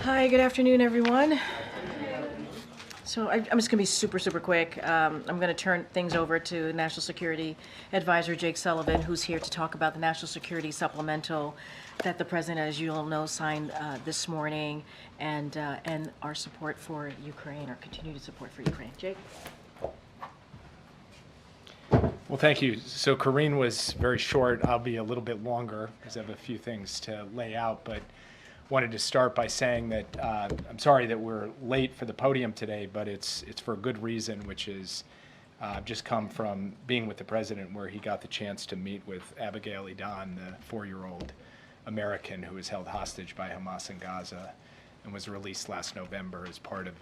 Hi, good afternoon, everyone. So I'm just going to be super quick. I'm going to turn things over to National Security Advisor Jake Sullivan, who's here to talk about the National Security Supplemental that the President, as you all know, signed this morning, and our support for Ukraine, our continued support for Ukraine. Jake? Well, thank you. So Karine was very short. I'll be a little bit longer because I have a few things to lay out, but wanted to start by saying that I'm sorry that we're late for the podium today, but it's for a good reason, which is I've just come from being with the President where he got the chance to meet with Abigail Edan, the 4-year-old American who was held hostage by Hamas in Gaza and was released last November as part of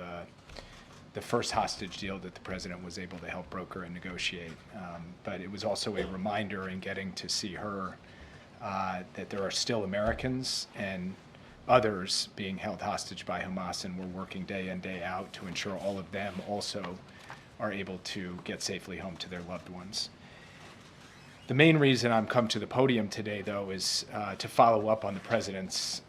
the first hostage deal that the President was able to help broker and negotiate. But it was also a reminder in getting to see her that there are still Americans and others being held hostage by Hamas, and we're working day in, day out to ensure all of them also are able to get safely home to their loved ones. The main reason I'm come to the podium today, though, is to follow up on the President's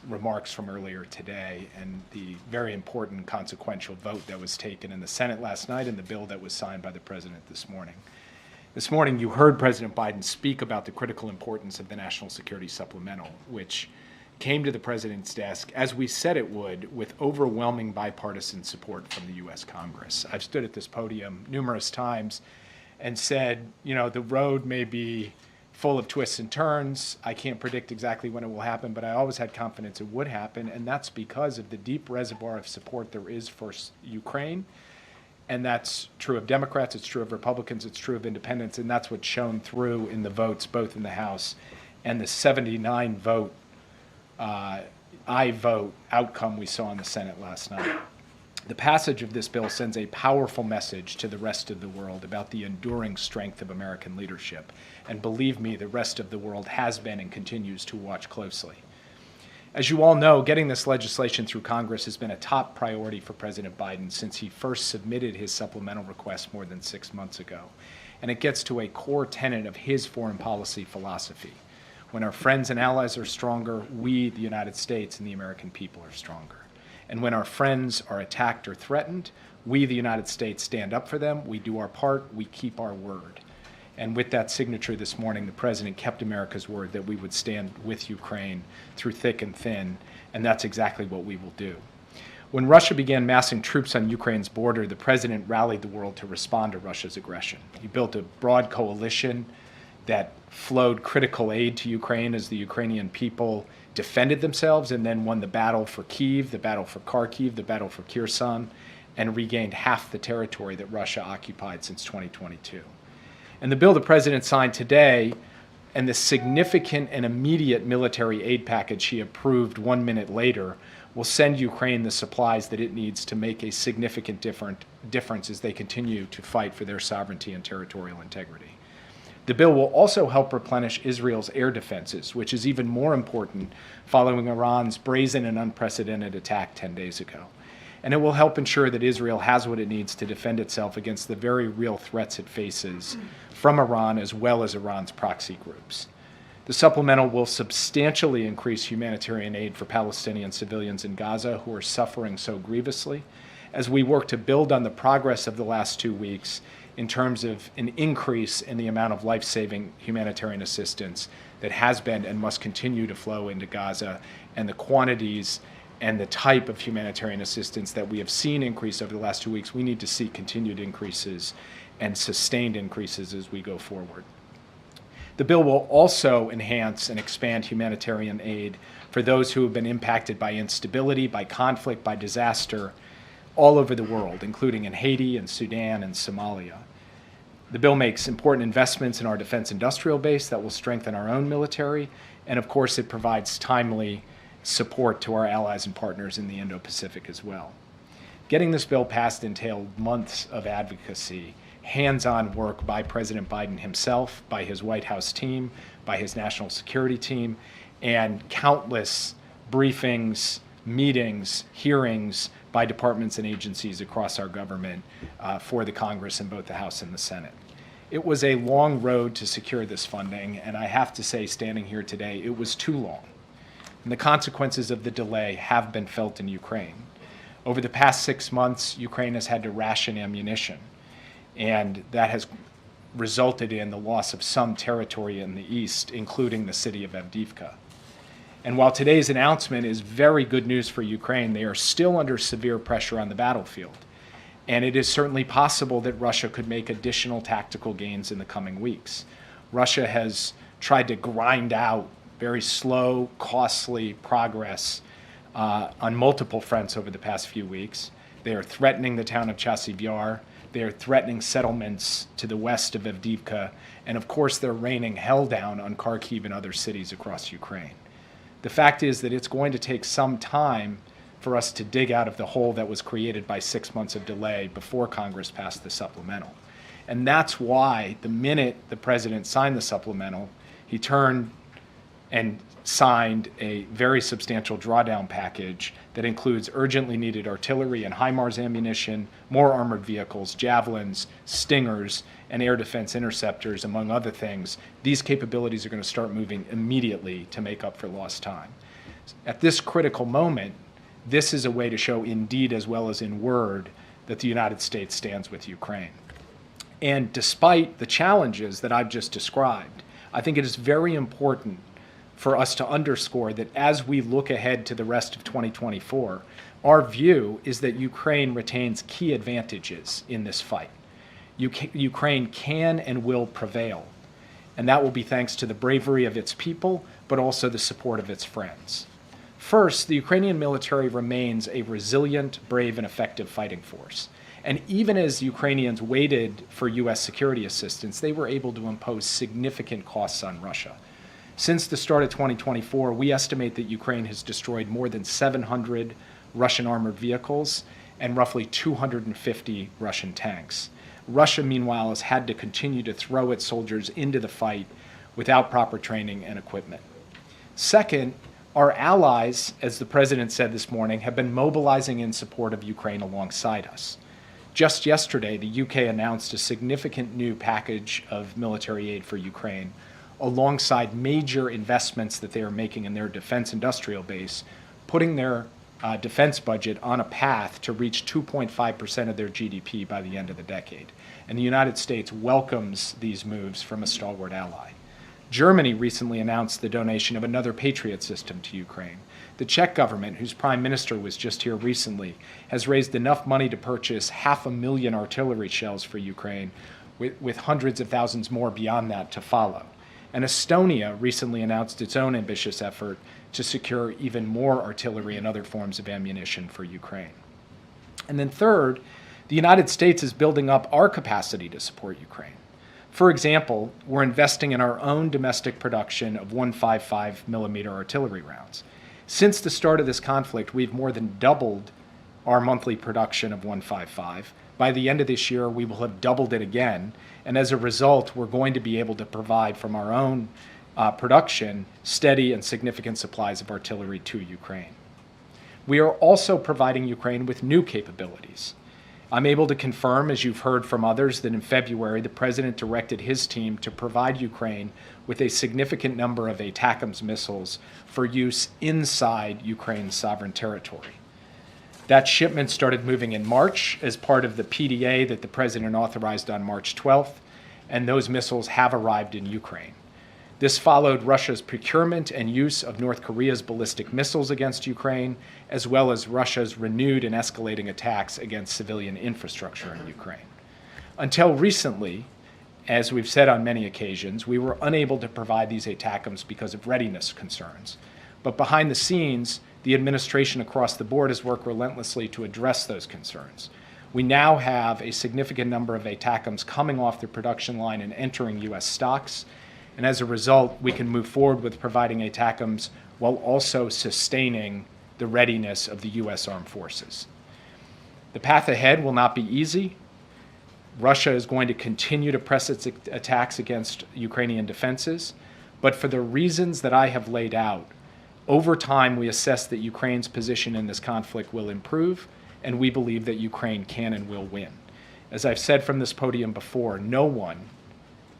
remarks from earlier today and the very important consequential vote that was taken in the Senate last night and the bill that was signed by the President this morning. This morning, you heard President Biden speak about the critical importance of the National Security Supplemental, which came to the President's desk, as we said it would, with overwhelming bipartisan support from the U.S. Congress. I've stood at this podium numerous times and said, you know, the road may be full of twists and turns. I can't predict exactly when it will happen, but I always had confidence it would happen, and that's because of the deep reservoir of support there is for Ukraine. And that's true of Democrats, it's true of Republicans, it's true of independents, and that's what's shown through in the votes, both in the House and the 79 vote I vote outcome we saw in the Senate last night. The passage of this bill sends a powerful message to the rest of the world about the enduring strength of American leadership. And believe me, the rest of the world has been and continues to watch closely. As you all know, getting this legislation through Congress has been a top priority for President Biden since he first submitted his supplemental request more than 6 months ago. And it gets to a core tenet of his foreign policy philosophy. When our friends and allies are stronger, we, the United States, and the American people are stronger. And when our friends are attacked or threatened, we, the United States, stand up for them, we do our part, we keep our word. And with that signature this morning, the President kept America's word that we would stand with Ukraine through thick and thin, and that's exactly what we will do. When Russia began massing troops on Ukraine's border, the President rallied the world to respond to Russia's aggression. He built a broad coalition that flowed critical aid to Ukraine as the Ukrainian people defended themselves and then won the battle for Kyiv, the battle for Kharkiv, the battle for Kherson, and regained half the territory that Russia occupied since 2022. And the bill the President signed today and the significant and immediate military aid package he approved 1 minute later will send Ukraine the supplies that it needs to make a significant difference as they continue to fight for their sovereignty and territorial integrity. The bill will also help replenish Israel's air defenses, which is even more important following Iran's brazen and unprecedented attack 10 days ago. And it will help ensure that Israel has what it needs to defend itself against the very real threats it faces from Iran as well as Iran's proxy groups. The supplemental will substantially increase humanitarian aid for Palestinian civilians in Gaza who are suffering so grievously, as we work to build on the progress of the last 2 weeks in terms of an increase in the amount of life-saving humanitarian assistance that has been and must continue to flow into Gaza, and the quantities and the type of humanitarian assistance that we have seen increase over the last 2 weeks. We need to see continued increases and sustained increases as we go forward. The bill will also enhance and expand humanitarian aid for those who have been impacted by instability, by conflict, by disaster, all over the world, including in Haiti and Sudan and Somalia. The bill makes important investments in our defense industrial base that will strengthen our own military, and of course it provides timely support to our allies and partners in the Indo-Pacific as well. Getting this bill passed entailed months of advocacy, hands-on work by President Biden himself, by his White House team, by his national security team, and countless briefings, meetings, hearings by departments and agencies across our government for the Congress in both the House and the Senate. It was a long road to secure this funding, and I have to say, standing here today, it was too long. And the consequences of the delay have been felt in Ukraine. Over the past 6 months, Ukraine has had to ration ammunition, and that has resulted in the loss of some territory in the east, including the city of Avdiivka. And while today's announcement is very good news for Ukraine, they are still under severe pressure on the battlefield. And it is certainly possible that Russia could make additional tactical gains in the coming weeks. Russia has tried to grind out very slow, costly progress on multiple fronts over the past few weeks. They are threatening the town of Chasiv Yar. They are threatening settlements to the west of Avdiivka. And of course, they're raining hell down on Kharkiv and other cities across Ukraine. The fact is that it's going to take some time for us to dig out of the hole that was created by 6 months of delay before Congress passed the supplemental. And that's why the minute the president signed the supplemental, he turned and signed a very substantial drawdown package that includes urgently needed artillery and HIMARS ammunition, more armored vehicles, javelins, stingers, and air defense interceptors, among other things. These capabilities are going to start moving immediately to make up for lost time. At this critical moment, this is a way to show in deed as well as in word that the United States stands with Ukraine. And despite the challenges that I've just described, I think it is very important for us to underscore that as we look ahead to the rest of 2024, our view is that Ukraine retains key advantages in this fight. Ukraine can and will prevail, and that will be thanks to the bravery of its people, but also the support of its friends. First, the Ukrainian military remains a resilient, brave, and effective fighting force. And even as Ukrainians waited for U.S. security assistance, they were able to impose significant costs on Russia. Since the start of 2024, we estimate that Ukraine has destroyed more than 700 Russian armored vehicles and roughly 250 Russian tanks. Russia, meanwhile, has had to continue to throw its soldiers into the fight without proper training and equipment. Second, our allies, as the president said this morning, have been mobilizing in support of Ukraine alongside us. Just yesterday, the UK announced a significant new package of military aid for Ukraine, alongside major investments that they are making in their defense industrial base, putting their defense budget on a path to reach 2.5% of their GDP by the end of the decade. And the United States welcomes these moves from a stalwart ally. Germany recently announced the donation of another Patriot system to Ukraine. The Czech government, whose prime minister was just here recently, has raised enough money to purchase 500,000 artillery shells for Ukraine, with hundreds of thousands more beyond that to follow. And Estonia recently announced its own ambitious effort to secure even more artillery and other forms of ammunition for Ukraine. And then third, the United States is building up our capacity to support Ukraine. For example, we're investing in our own domestic production of 155 millimeter artillery rounds. Since the start of this conflict, we've more than doubled our monthly production of 155. By the end of this year, we will have doubled it again. And as a result, we're going to be able to provide from our own production steady and significant supplies of artillery to Ukraine. We are also providing Ukraine with new capabilities. I'm able to confirm, as you've heard from others, that in February, the president directed his team to provide Ukraine with a significant number of ATACMS missiles for use inside Ukraine's sovereign territory. That shipment started moving in March as part of the PDA that the president authorized on March 12th, and those missiles have arrived in Ukraine. This followed Russia's procurement and use of North Korea's ballistic missiles against Ukraine, as well as Russia's renewed and escalating attacks against civilian infrastructure in Ukraine. Until recently, as we've said on many occasions, we were unable to provide these ATACMS because of readiness concerns. But behind the scenes, the administration across the board has worked relentlessly to address those concerns. We now have a significant number of ATACMS coming off the production line and entering U.S. stocks. And as a result, we can move forward with providing ATACMS while also sustaining the readiness of the U.S. armed forces. The path ahead will not be easy. Russia is going to continue to press its attacks against Ukrainian defenses. But for the reasons that I have laid out, over time we assess that Ukraine's position in this conflict will improve, and we believe that Ukraine can and will win. As I've said from this podium before, no one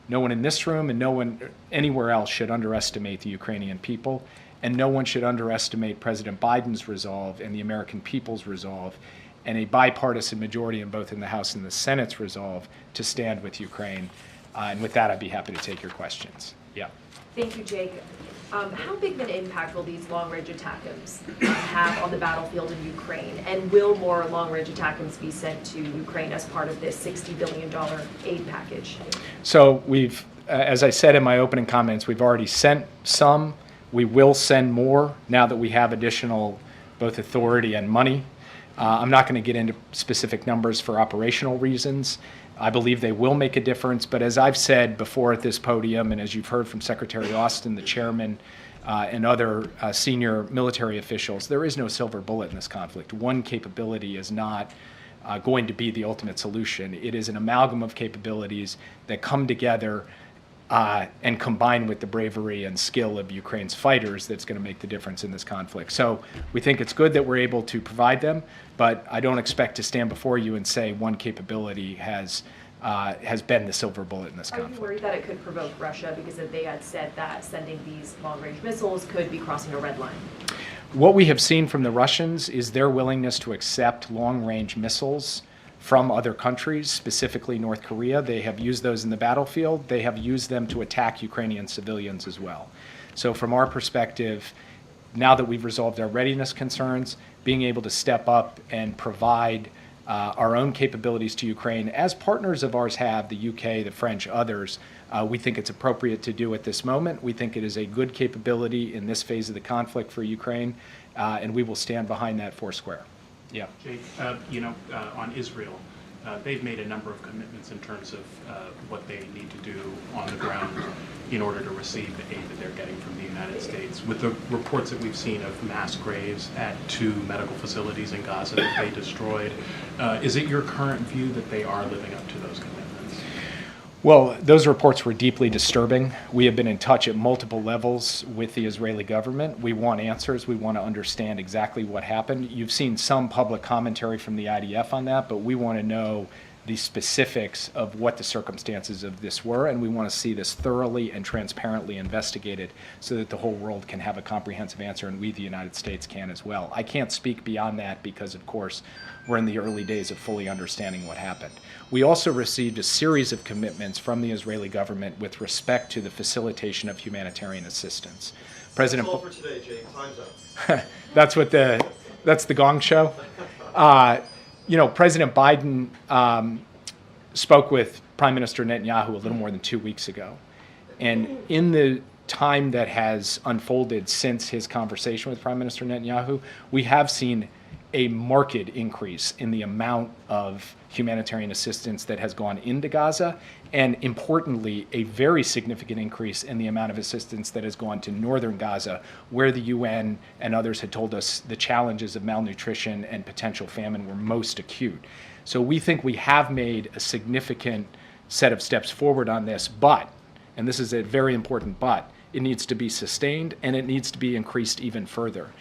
in this room and no one anywhere else should underestimate the Ukrainian people. and no one should underestimate President Biden's resolve and the American people's resolve and a bipartisan majority in both in the House and the Senate's resolve to stand with Ukraine. And with that, I'd be happy to take your questions. Yeah. Thank you, Jake. How big of an impact will these long-range ATACMS have on the battlefield in Ukraine? And will more long-range ATACMS be sent to Ukraine as part of this $60 billion aid package? So we've, as I said in my opening comments, we've already sent some. We will send more now that we have additional both authority and money. I'm not going to get into specific numbers for operational reasons. I believe they will make a difference, but as I've said before at this podium, and as you've heard from Secretary Austin, the chairman, and other senior military officials, there is no silver bullet in this conflict. One capability is not going to be the ultimate solution. It is an amalgam of capabilities that come together and combine with the bravery and skill of Ukraine's fighters that's going to make the difference in this conflict. So we think it's good that we're able to provide them, but I don't expect to stand before you and say one capability has been the silver bullet in this conflict. Are you worried that it could provoke Russia because they had said that sending these long-range missiles could be crossing a red line? What we have seen from the Russians is their willingness to accept long-range missiles from other countries, specifically North Korea. They have used those in the battlefield. They have used them to attack Ukrainian civilians as well. So from our perspective, now that we've resolved our readiness concerns, being able to step up and provide our own capabilities to Ukraine, as partners of ours have, the UK, the French, others, we think it's appropriate to do at this moment. We think it is a good capability in this phase of the conflict for Ukraine, and we will stand behind that foursquare. Yeah. Jake, on Israel, they've made a number of commitments in terms of what they need to do on the ground in order to receive the aid that they're getting from the United States. With the reports that we've seen of mass graves at 2 medical facilities in Gaza that they destroyed, is it your current view that they are living up to those commitments? Well, those reports were deeply disturbing. We have been in touch at multiple levels with the Israeli government. We want answers. We want to understand exactly what happened. You've seen some public commentary from the IDF on that, but we want to know the specifics of what the circumstances of this were, and we want to see this thoroughly and transparently investigated so that the whole world can have a comprehensive answer, and we, the United States, can as well. I can't speak beyond that because, of course, we're in the early days of fully understanding what happened. We also received a series of commitments from the Israeli government with respect to the facilitation of humanitarian assistance. President, that's all for today, Jake. Time's up. that's the Gong Show. President Biden spoke with Prime Minister Netanyahu a little more than 2 weeks ago. And in the time that has unfolded since his conversation with Prime Minister Netanyahu, we have seen a marked increase in the amount of humanitarian assistance that has gone into Gaza, and importantly, a very significant increase in the amount of assistance that has gone to northern Gaza, where the UN and others had told us the challenges of malnutrition and potential famine were most acute. So we think we have made a significant set of steps forward on this, but, and this is a very important but, it needs to be sustained and it needs to be increased even further.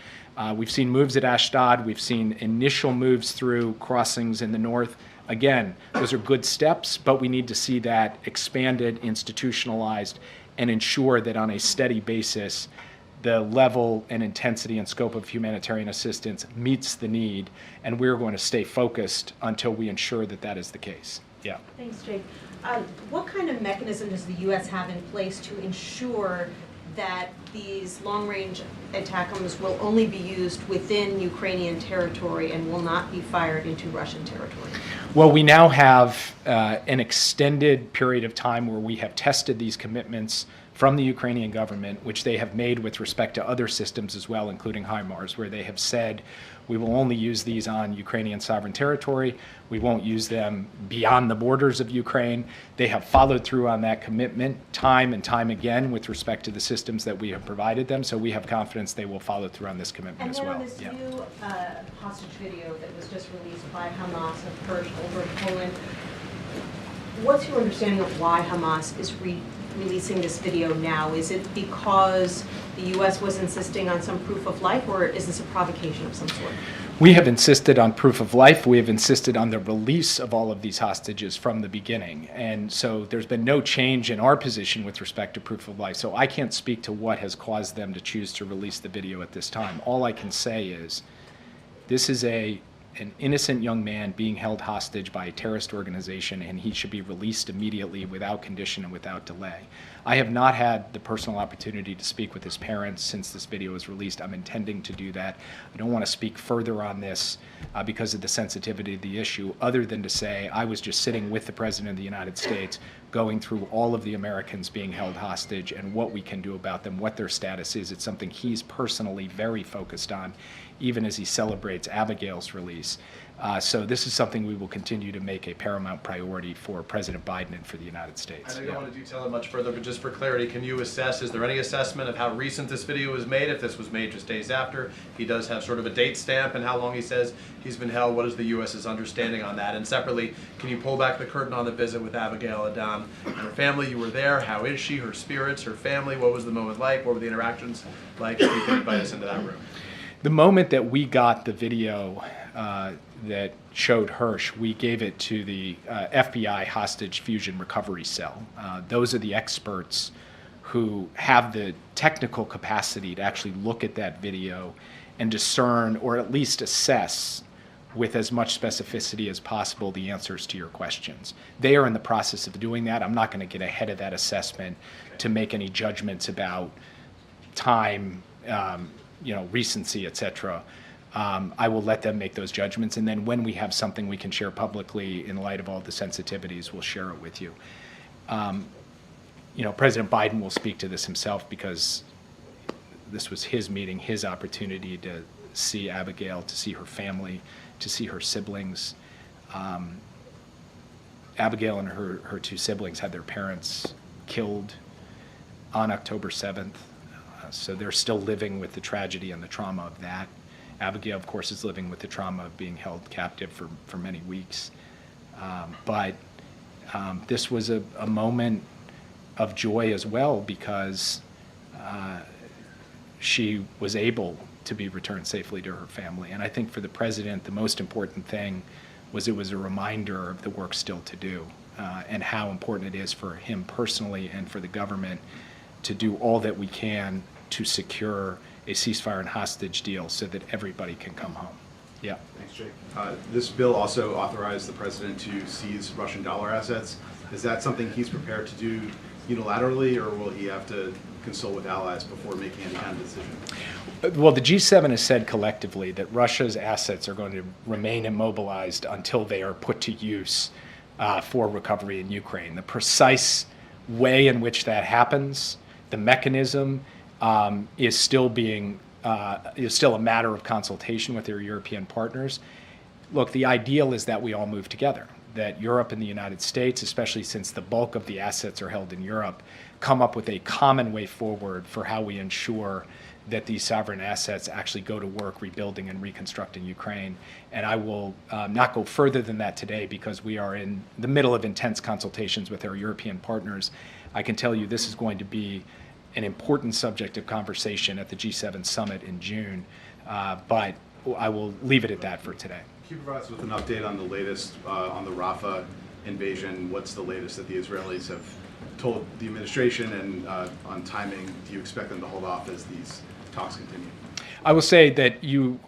We've seen moves at Ashdod. We've seen initial moves through crossings in the north. Again, those are good steps, but we need to see that expanded, institutionalized, and ensure that on a steady basis, the level and intensity and scope of humanitarian assistance meets the need, and we're going to stay focused until we ensure that that is the case. Yeah. Thanks, Jake. What kind of mechanism does the U.S. have in place to ensure that these long-range ATACMS will only be used within Ukrainian territory and will not be fired into Russian territory? Well, we now have an extended period of time where we have tested these commitments from the Ukrainian government, which they have made with respect to other systems as well, including HIMARS, where they have said, we will only use these on Ukrainian sovereign territory. We won't use them beyond the borders of Ukraine. They have followed through on that commitment time and time again with respect to the systems that we have provided them. So we have confidence they will follow through on this commitment as well. And then on this new hostage video that was just released by Hamas of Persh over in Poland, what's your understanding of why Hamas is releasing this video now? Is it because the U.S. was insisting on some proof of life, or is this a provocation of some sort? We have insisted on proof of life. We have insisted on the release of all of these hostages from the beginning. And so there's been no change in our position with respect to proof of life. So I can't speak to what has caused them to choose to release the video at this time. All I can say is this is an innocent young man being held hostage by a terrorist organization, and he should be released immediately without condition and without delay. I have not had the personal opportunity to speak with his parents since this video was released. I'm intending to do that. I don't want to speak further on this because of the sensitivity of the issue, other than to say I was just sitting with the President of the United States going through all of the Americans being held hostage and what we can do about them, what their status is. It's something he's personally very focused on, even as he celebrates Abigail's release. So this is something we will continue to make a paramount priority for President Biden and for the United States. I know you don't want to detail it much further, but just for clarity, can you assess, is there any assessment of how recent this video was made, if this was made just days after? He does have sort of a date stamp and how long he says he's been held. What is the U.S.'s understanding on that? And separately, can you pull back the curtain on the visit with Abigail Adam and her family? You were there. How is she, her spirits, her family? What was the moment like? What were the interactions like? If you could invite us into that room. The moment that we got the video that showed Hirsch, we gave it to the FBI Hostage Fusion Recovery Cell. Those are the experts who have the technical capacity to actually look at that video and discern, or at least assess with as much specificity as possible, the answers to your questions. They are in the process of doing that. I'm not going to get ahead of that assessment to make any judgments about time, recency, et cetera. I will let them make those judgments, and then when we have something we can share publicly in light of all the sensitivities, we'll share it with you. President Biden will speak to this himself because this was his meeting, his opportunity to see Abigail, to see her family, to see her siblings. Abigail and her two siblings had their parents killed on October 7th. So they're still living with the tragedy and the trauma of that. Abigail, of course, is living with the trauma of being held captive for many weeks. But this was a moment of joy as well because she was able to be returned safely to her family. And I think for the president, the most important thing was it was a reminder of the work still to do and how important it is for him personally and for the government to do all that we can to secure a ceasefire and hostage deal so that everybody can come home. Yeah. Thanks, Jake. This bill also authorized the president to seize Russian dollar assets. Is that something he's prepared to do unilaterally, or will he have to consult with allies before making any kind of decision? Well, the G7 has said collectively that Russia's assets are going to remain immobilized until they are put to use for recovery in Ukraine. The precise way in which that happens, the mechanism, is still a matter of consultation with their European partners. Look, the ideal is that we all move together, that Europe and the United States, especially since the bulk of the assets are held in Europe, come up with a common way forward for how we ensure that these sovereign assets actually go to work rebuilding and reconstructing Ukraine. And I will not go further than that today because we are in the middle of intense consultations with our European partners. I can tell you this is going to be an important subject of conversation at the G7 summit in June, but I will leave it at that for today. Can you provide us with an update on the latest on the Rafah invasion? What's the latest that the Israelis have told the administration, and on timing? Do you expect them to hold off as these talks continue? I will say that you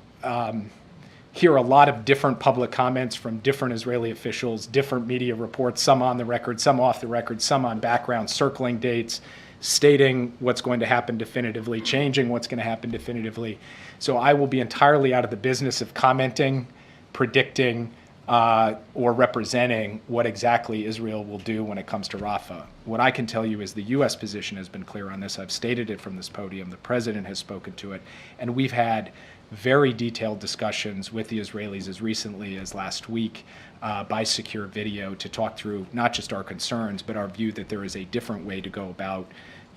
hear a lot of different public comments from different Israeli officials, different media reports, some on the record, some off the record, some on background, circling dates, stating what's going to happen definitively, changing what's going to happen definitively. So I will be entirely out of the business of commenting, predicting, or representing what exactly Israel will do when it comes to Rafah. What I can tell you is the U.S. position has been clear on this. I've stated it from this podium. The president has spoken to it. And we've had very detailed discussions with the Israelis as recently as last week by secure video to talk through not just our concerns, but our view that there is a different way to go about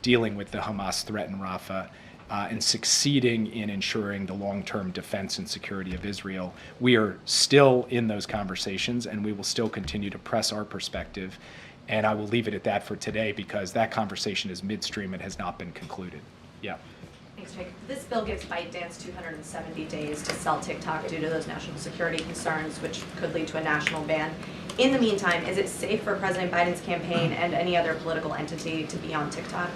dealing with the Hamas threat in Rafah and succeeding in ensuring the long-term defense and security of Israel. We are still in those conversations, and we will still continue to press our perspective. And I will leave it at that for today because that conversation is midstream and has not been concluded. Yeah. Thanks, Jake. This bill gives ByteDance 270 days to sell TikTok due to those national security concerns, which could lead to a national ban. In the meantime, is it safe for President Biden's campaign and any other political entity to be on TikTok?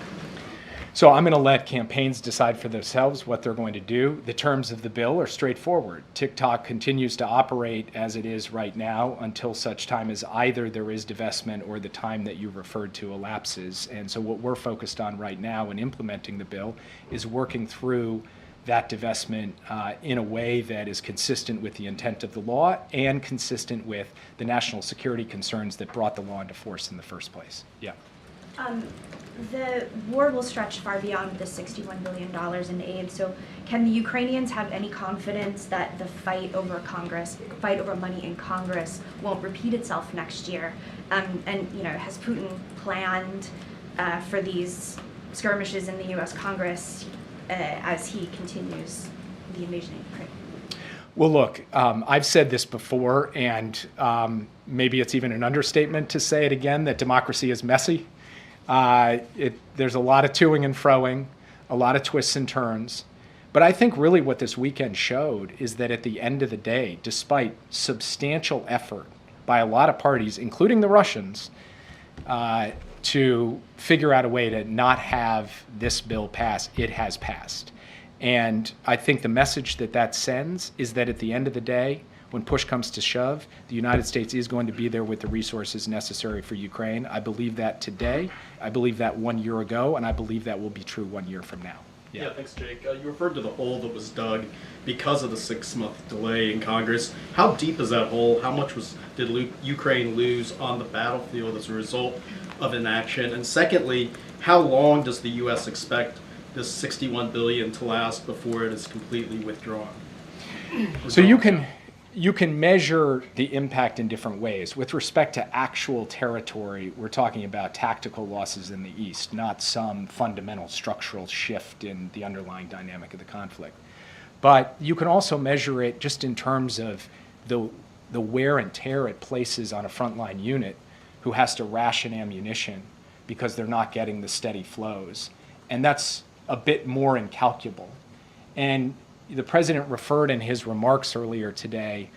So I'm going to let campaigns decide for themselves what they're going to do. The terms of the bill are straightforward. TikTok continues to operate as it is right now until such time as either there is divestment or the time that you referred to elapses. And so what we're focused on right now in implementing the bill is working through that divestment in a way that is consistent with the intent of the law and consistent with the national security concerns that brought the law into force in the first place. Yeah. The war will stretch far beyond the $61 billion in aid. So can the Ukrainians have any confidence that the fight over money in Congress won't repeat itself next year? And has Putin planned for these skirmishes in the U.S. Congress as he continues the invasion of Ukraine? Well, look, I've said this before, and maybe it's even an understatement to say it again, that democracy is messy. There's a lot of toing and froing, a lot of twists and turns. But I think really what this weekend showed is that at the end of the day, despite substantial effort by a lot of parties, including the Russians, to figure out a way to not have this bill pass, it has passed. And I think the message that sends is that at the end of the day, when push comes to shove, the United States is going to be there with the resources necessary for Ukraine. I believe that today. I believe that 1 year ago, and I believe that will be true 1 year from now. Yeah, thanks, Jake. You referred to the hole that was dug because of the 6-month delay in Congress. How deep is that hole? How much did Ukraine lose on the battlefield as a result of inaction? And secondly, how long does the U.S. expect this $61 billion to last before it is completely withdrawn? So you can measure the impact in different ways. With respect to actual territory, we're talking about tactical losses in the East, not some fundamental structural shift in the underlying dynamic of the conflict. But you can also measure it just in terms of the wear and tear it places on a frontline unit who has to ration ammunition because they're not getting the steady flows. And that's a bit more incalculable. And the president referred in his remarks earlier today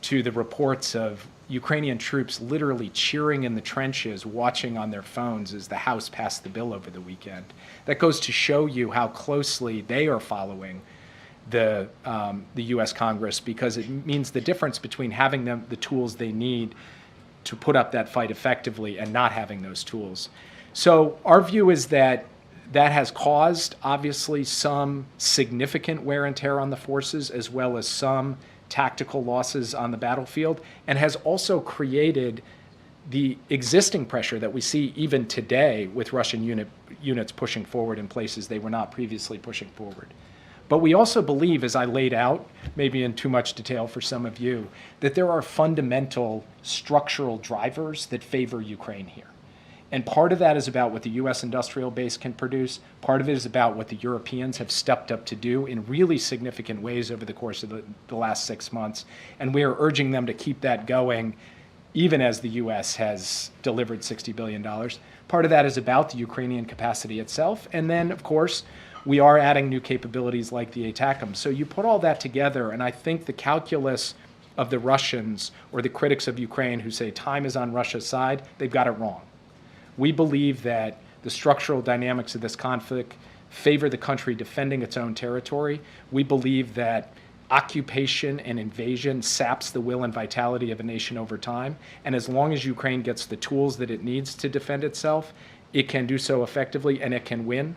to the reports of Ukrainian troops literally cheering in the trenches, watching on their phones as the House passed the bill over the weekend. That goes to show you how closely they are following the U.S. Congress, because it means the difference between having the tools they need to put up that fight effectively and not having those tools. So our view is that has caused, obviously, some significant wear and tear on the forces, as well as some tactical losses on the battlefield, and has also created the existing pressure that we see even today with Russian units pushing forward in places they were not previously pushing forward. But we also believe, as I laid out, maybe in too much detail for some of you, that there are fundamental structural drivers that favor Ukraine here. And part of that is about what the U.S. industrial base can produce. Part of it is about what the Europeans have stepped up to do in really significant ways over the course of the last 6 months. And we are urging them to keep that going, even as the U.S. has delivered $60 billion. Part of that is about the Ukrainian capacity itself. And then, of course, we are adding new capabilities like the ATACMS. So you put all that together, and I think the calculus of the Russians or the critics of Ukraine who say time is on Russia's side, they've got it wrong. We believe that the structural dynamics of this conflict favor the country defending its own territory. We believe that occupation and invasion saps the will and vitality of a nation over time. And as long as Ukraine gets the tools that it needs to defend itself, it can do so effectively and it can win.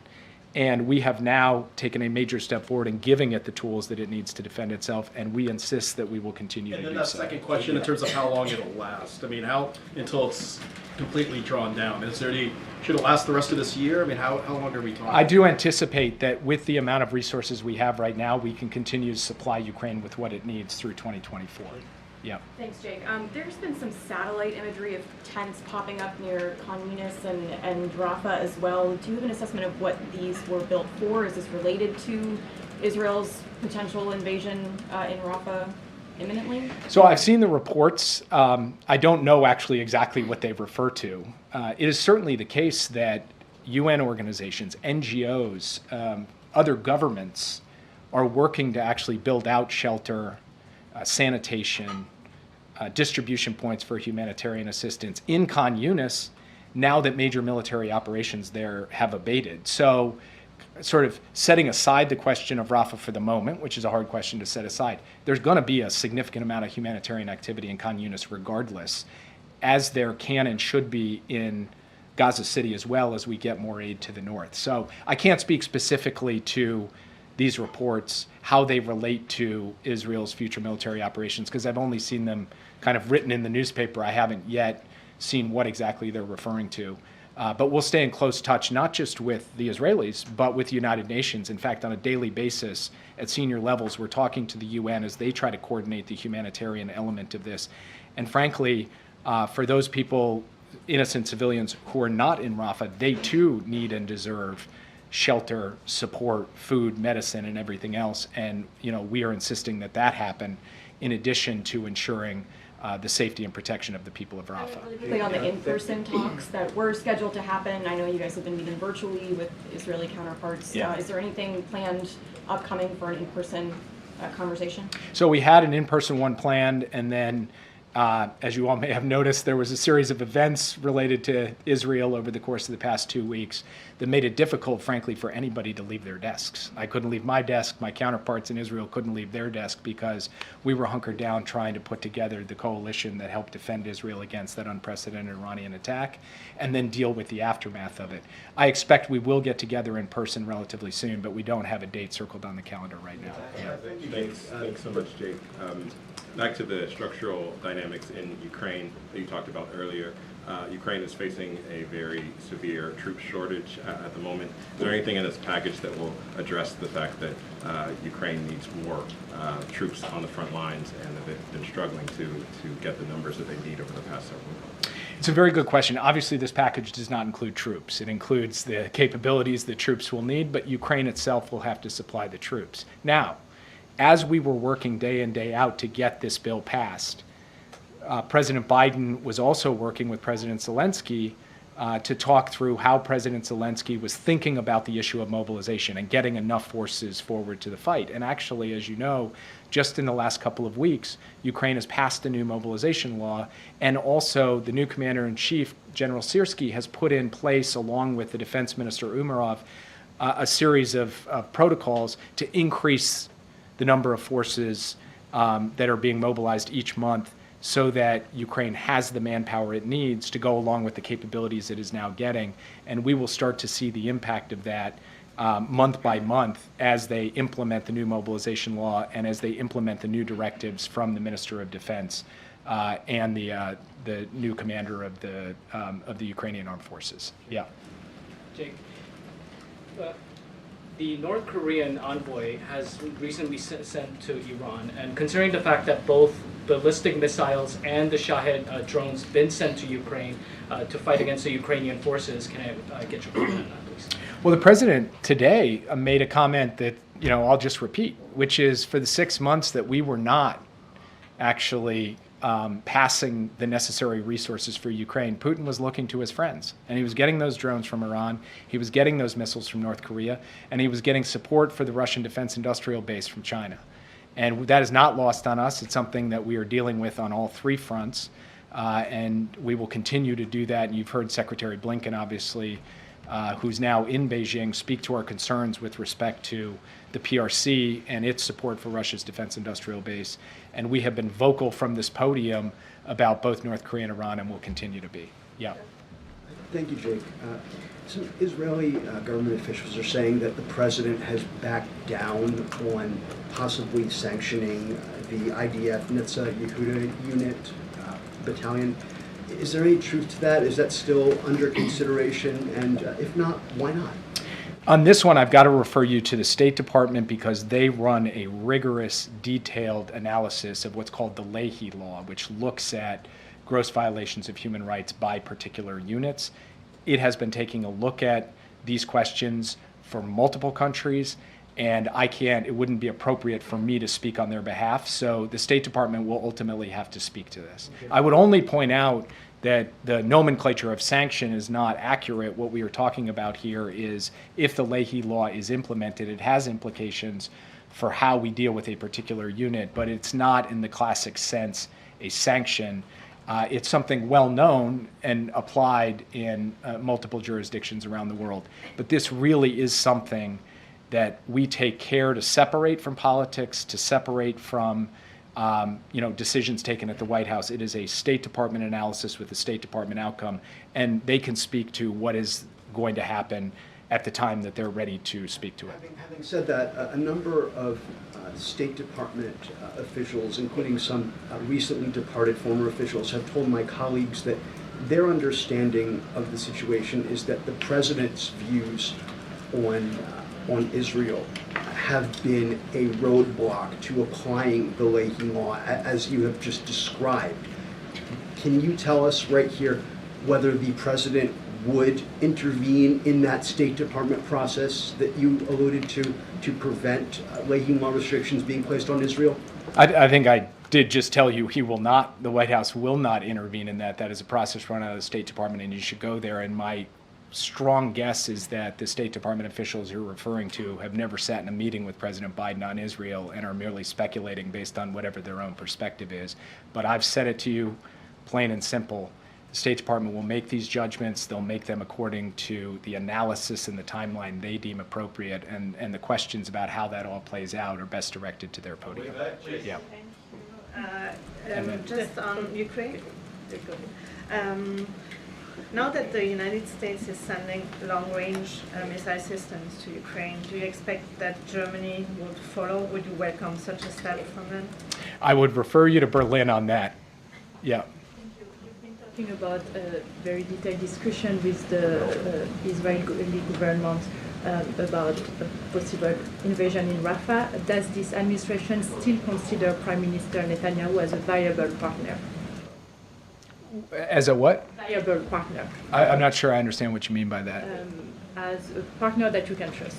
And we have now taken a major step forward in giving it the tools that it needs to defend itself, and we insist that we will continue to do so. And then that second question in terms of how long it'll last. I mean, how until it's completely drawn down? Should it last the rest of this year? I mean, how long are we talking? I do anticipate that with the amount of resources we have right now, we can continue to supply Ukraine with what it needs through 2024. Yeah. Thanks, Jake. There's been some satellite imagery of tents popping up near Khan Yunis and Rafah as well. Do you have an assessment of what these were built for? Is this related to Israel's potential invasion in Rafah imminently? So I've seen the reports. I don't know actually exactly what they refer to. It is certainly the case that UN organizations, NGOs, other governments are working to actually build out shelter, sanitation, distribution points for humanitarian assistance in Khan Yunis now that major military operations there have abated. So sort of setting aside the question of Rafah for the moment, which is a hard question to set aside, there's going to be a significant amount of humanitarian activity in Khan Yunis regardless, as there can and should be in Gaza City as well as we get more aid to the north. So I can't speak specifically to these reports, how they relate to Israel's future military operations, because I've only seen them kind of written in the newspaper. I haven't yet seen what exactly they're referring to. But we'll stay in close touch, not just with the Israelis, but with the United Nations. In fact, on a daily basis at senior levels, we're talking to the UN as they try to coordinate the humanitarian element of this. And frankly, for those people, innocent civilians who are not in Rafah, they too need and deserve shelter, support, food, medicine, and everything else. And we are insisting that that happen in addition to ensuring the safety and protection of the people of Rafah. Really quickly on the in-person talks that were scheduled to happen, I know you guys have been meeting virtually with Israeli counterparts. Yeah. Is there anything planned upcoming for an in-person conversation? So we had an in-person one planned, and then as you all may have noticed, there was a series of events related to Israel over the course of the past 2 weeks that made it difficult, frankly, for anybody to leave their desks. I couldn't leave my desk. My counterparts in Israel couldn't leave their desk because we were hunkered down trying to put together the coalition that helped defend Israel against that unprecedented Iranian attack and then deal with the aftermath of it. I expect we will get together in person relatively soon, but we don't have a date circled on the calendar right now. Yeah. Thanks so much, Jake. Back to the structural dynamics in Ukraine that you talked about earlier. Ukraine is facing a very severe troop shortage at the moment. Is there anything in this package that will address the fact that Ukraine needs more troops on the front lines and that they've been struggling to get the numbers that they need over the past several months? It's a very good question. Obviously, this package does not include troops. It includes the capabilities that troops will need, but Ukraine itself will have to supply the troops. Now, as we were working day in, day out to get this bill passed, President Biden was also working with President Zelensky to talk through how President Zelensky was thinking about the issue of mobilization and getting enough forces forward to the fight. And actually, as you know, just in the last couple of weeks, Ukraine has passed the new mobilization law, and also the new commander-in-chief, General Syrskyi, has put in place, along with the defense minister Umerov, a series of protocols to increase the number of forces that are being mobilized each month so that Ukraine has the manpower it needs to go along with the capabilities it is now getting. And we will start to see the impact of that month by month as they implement the new mobilization law and as they implement the new directives from the Minister of Defense and the new commander of the Ukrainian Armed Forces. Yeah. Jake, the North Korean envoy has recently sent to Iran, and considering the fact that both ballistic missiles and the Shahed drones been sent to Ukraine to fight against the Ukrainian forces, can I get your comment on that, please? Well, the president today made a comment that, I'll just repeat, which is for the 6 months that we were not actually passing the necessary resources for Ukraine, Putin was looking to his friends, and he was getting those drones from Iran, he was getting those missiles from North Korea, and he was getting support for the Russian defense industrial base from China. And that is not lost on us. It's something that we are dealing with on all three fronts, and we will continue to do that. And you've heard Secretary Blinken, obviously, who's now in Beijing, speak to our concerns with respect to the PRC and its support for Russia's defense industrial base. And we have been vocal from this podium about both North Korea and Iran, and will continue to be. Yeah. Thank you, Jake. Some Israeli government officials are saying that the president has backed down on possibly sanctioning the IDF Nitsa Yehuda unit battalion. Is there any truth to that? Is that still under consideration? And if not, why not? On this one, I've got to refer you to the State Department because they run a rigorous, detailed analysis of what's called the Leahy Law, which looks at gross violations of human rights by particular units. It has been taking a look at these questions for multiple countries, and it wouldn't be appropriate for me to speak on their behalf, so the State Department will ultimately have to speak to this. I would only point out that the nomenclature of sanction is not accurate. What we are talking about here is if the Leahy Law is implemented, it has implications for how we deal with a particular unit, but it's not in the classic sense a sanction. It's something well known and applied in multiple jurisdictions around the world. But this really is something that we take care to separate from politics, to separate from decisions taken at the White House. It is a State Department analysis with a State Department outcome, and they can speak to what is going to happen at the time that they're ready to speak to it. Having said that, a number of State Department officials, including some recently departed former officials, have told my colleagues that their understanding of the situation is that the president's views on Israel have been a roadblock to applying the Leahy Law, as you have just described. Can you tell us right here whether the president would intervene in that State Department process that you alluded to prevent Leahy Law restrictions being placed on Israel? I think I did just tell you the White House will not intervene in that. That is a process run out of the State Department, and you should go there. And my strong guess is that the State Department officials you're referring to have never sat in a meeting with President Biden on Israel and are merely speculating based on whatever their own perspective is. But I've said it to you plain and simple. The State Department will make these judgments. They'll make them according to the analysis and the timeline they deem appropriate, and the questions about how that all plays out are best directed to their podium. Yeah. Just on Ukraine. Now that the United States is sending long-range missile systems to Ukraine, do you expect that Germany would follow? Would you welcome such a step from them? I would refer you to Berlin on that. Yeah. Talking about a very detailed discussion with the Israeli government about a possible invasion in Rafah. Does this administration still consider Prime Minister Netanyahu as a viable partner? As a what? Viable partner. I'm not sure I understand what you mean by that. As a partner that you can trust.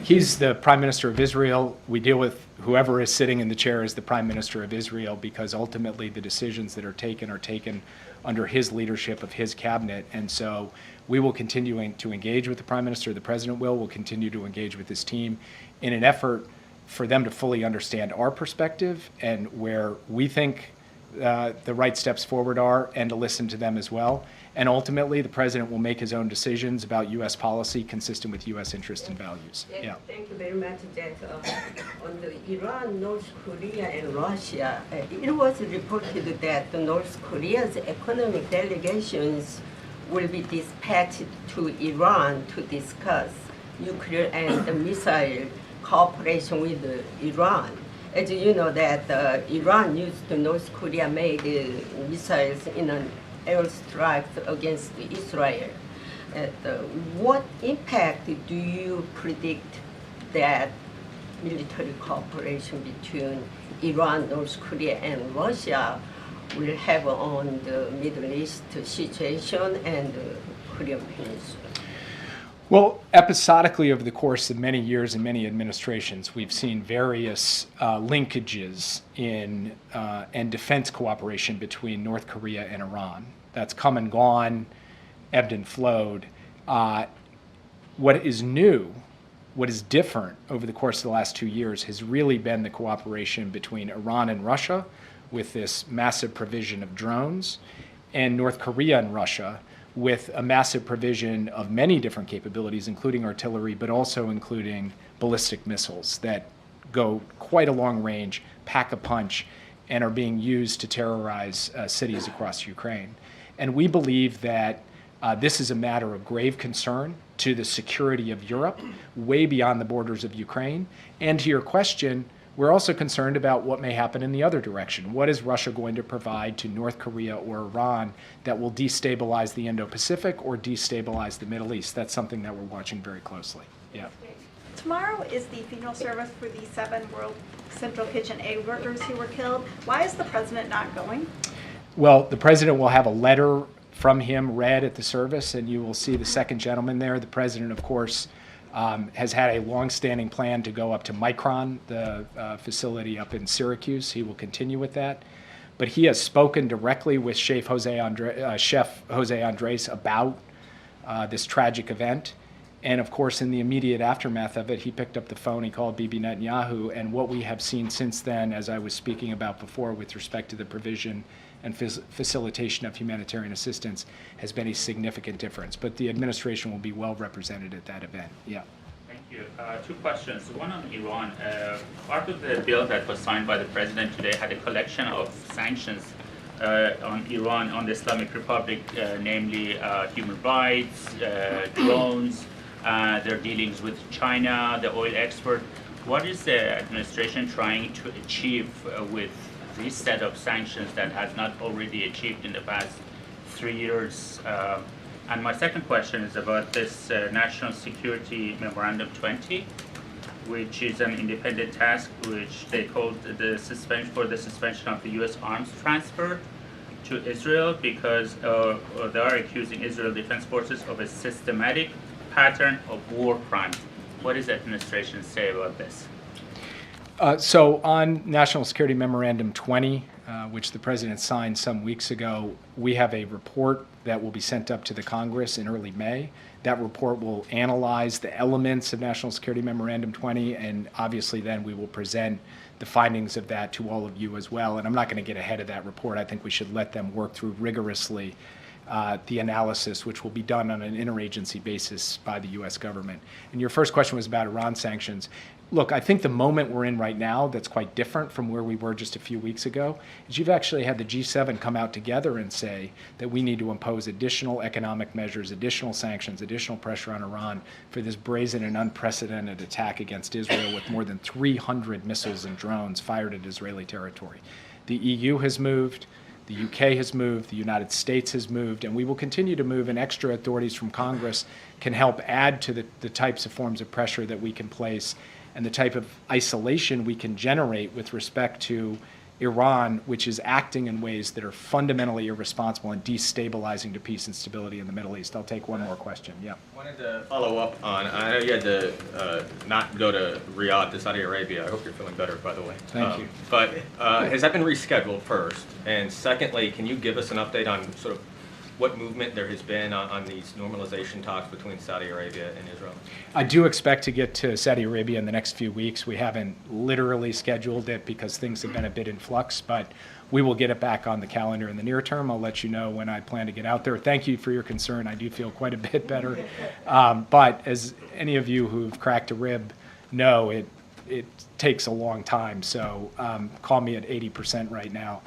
He's the Prime Minister of Israel. We deal with whoever is sitting in the chair as the Prime Minister of Israel, because ultimately the decisions that are taken under his leadership of his cabinet. And so we will continue to engage with the Prime Minister. The President will continue to engage with his team in an effort for them to fully understand our perspective and where we think the right steps forward are, and to listen to them as well. And ultimately, the President will make his own decisions about U.S. policy consistent with U.S. interests and values. Yeah. Thank you very much. That on the Iran, North Korea, and Russia, it was reported that the North Korea's economic delegations will be dispatched to Iran to discuss nuclear and missile cooperation with Iran. As you know, that Iran used North Korea made missiles in an airstrike against Israel. What impact do you predict that military cooperation between Iran, North Korea, and Russia will have on the Middle East situation and the Korean Peninsula? Well, episodically over the course of many years and many administrations, we've seen various linkages in and defense cooperation between North Korea and Iran. That's come and gone, ebbed and flowed. What is new, what is different over the course of the last 2 years has really been the cooperation between Iran and Russia with this massive provision of drones, and North Korea and Russia with a massive provision of many different capabilities, including artillery, but also including ballistic missiles that go quite a long range, pack a punch, and are being used to terrorize cities across Ukraine. And we believe that this is a matter of grave concern to the security of Europe, way beyond the borders of Ukraine. And to your question, we're also concerned about what may happen in the other direction. What is Russia going to provide to North Korea or Iran that will destabilize the Indo-Pacific or destabilize the Middle East? That's something that we're watching very closely. Yeah. Tomorrow is the funeral service for the 7 World Central Kitchen egg workers who were killed. Why is the president not going? Well, the president will have a letter from him read at the service, and you will see the second gentleman there. The president, of course, has had a long-standing plan to go up to Micron, the facility up in Syracuse. He will continue with that. But he has spoken directly with Chef Jose Andres about this tragic event. And of course, in the immediate aftermath of it, he picked up the phone, he called Bibi Netanyahu, and what we have seen since then, as I was speaking about before with respect to the provision and facilitation of humanitarian assistance, has been a significant difference. But the administration will be well represented at that event. Yeah. Thank you. Two questions. One on Iran. Part of the bill that was signed by the president today had a collection of sanctions on Iran, on the Islamic Republic, namely human rights, drones, their dealings with China, the oil export. What is the administration trying to achieve with this set of sanctions that has not already achieved in the past 3 years? And my second question is about this National Security Memorandum 20, which is an independent task which they called the suspension of the U.S. arms transfer to Israel, because they are accusing Israel Defense Forces of a systematic pattern of war crimes. What does the administration say about this? So on National Security Memorandum 20, which the President signed some weeks ago, we have a report that will be sent up to the Congress in early May. That report will analyze the elements of National Security Memorandum 20, and obviously then we will present the findings of that to all of you as well. And I'm not going to get ahead of that report. I think we should let them work through rigorously the analysis, which will be done on an interagency basis by the U.S. government. And your first question was about Iran sanctions. Look, I think the moment we're in right now that's quite different from where we were just a few weeks ago is you've actually had the G7 come out together and say that we need to impose additional economic measures, additional sanctions, additional pressure on Iran for this brazen and unprecedented attack against Israel with more than 300 missiles and drones fired at Israeli territory. The EU has moved. The UK has moved, the United States has moved, and we will continue to move, and extra authorities from Congress can help add to the types of forms of pressure that we can place and the type of isolation we can generate with respect to Iran, which is acting in ways that are fundamentally irresponsible and destabilizing to peace and stability in the Middle East. I'll take one more question. Yeah. Wanted to follow up on, I know you had to not go to Riyadh, to Saudi Arabia. I hope you're feeling better, by the way. Thank you. But has that been rescheduled first? And secondly, can you give us an update on sort of what movement there has been on these normalization talks between Saudi Arabia and Israel? I do expect to get to Saudi Arabia in the next few weeks. We haven't literally scheduled it because things have been a bit in flux, but we will get it back on the calendar in the near term. I'll let you know when I plan to get out there. Thank you for your concern. I do feel quite a bit better. But as any of you who've cracked a rib know, it takes a long time. So call me at 80% right now.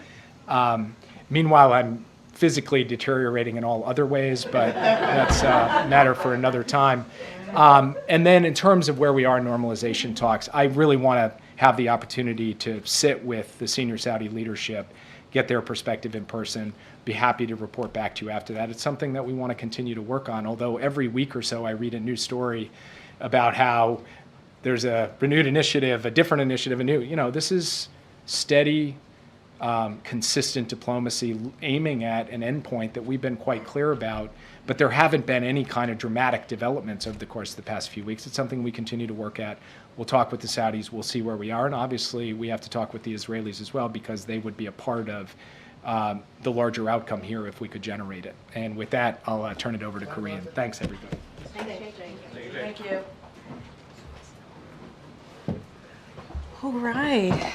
Meanwhile, I'm physically deteriorating in all other ways, but that's a matter for another time. And then in terms of where we are in normalization talks, I really want to have the opportunity to sit with the senior Saudi leadership, get their perspective in person, be happy to report back to you after that. It's something that we want to continue to work on, although every week or so I read a new story about how there's a renewed initiative, a different initiative, a new, this is steady, consistent diplomacy aiming at an endpoint that we've been quite clear about, but there haven't been any kind of dramatic developments over the course of the past few weeks. It's something we continue to work at. We'll talk with the Saudis, we'll see where we are, and obviously we have to talk with the Israelis as well because they would be a part of the larger outcome here if we could generate it. And with that, I'll turn it over to Karine. Thanks, everybody. Thank you. All right.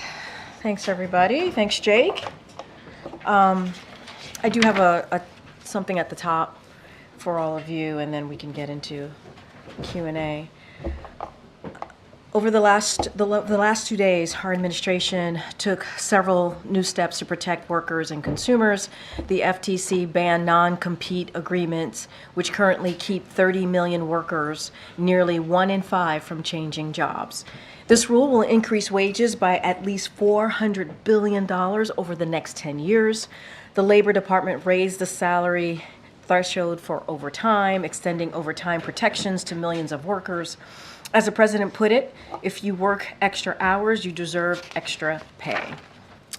Thanks, everybody. Thanks, Jake. I do have something at the top for all of you, and then we can get into Q&A. Over the last 2 days, our administration took several new steps to protect workers and consumers. The FTC banned non-compete agreements, which currently keep 30 million workers, nearly 1 in 5, from changing jobs. This rule will increase wages by at least $400 billion over the next 10 years. The Labor Department raised the salary threshold for overtime, extending overtime protections to millions of workers. As the president put it, if you work extra hours, you deserve extra pay.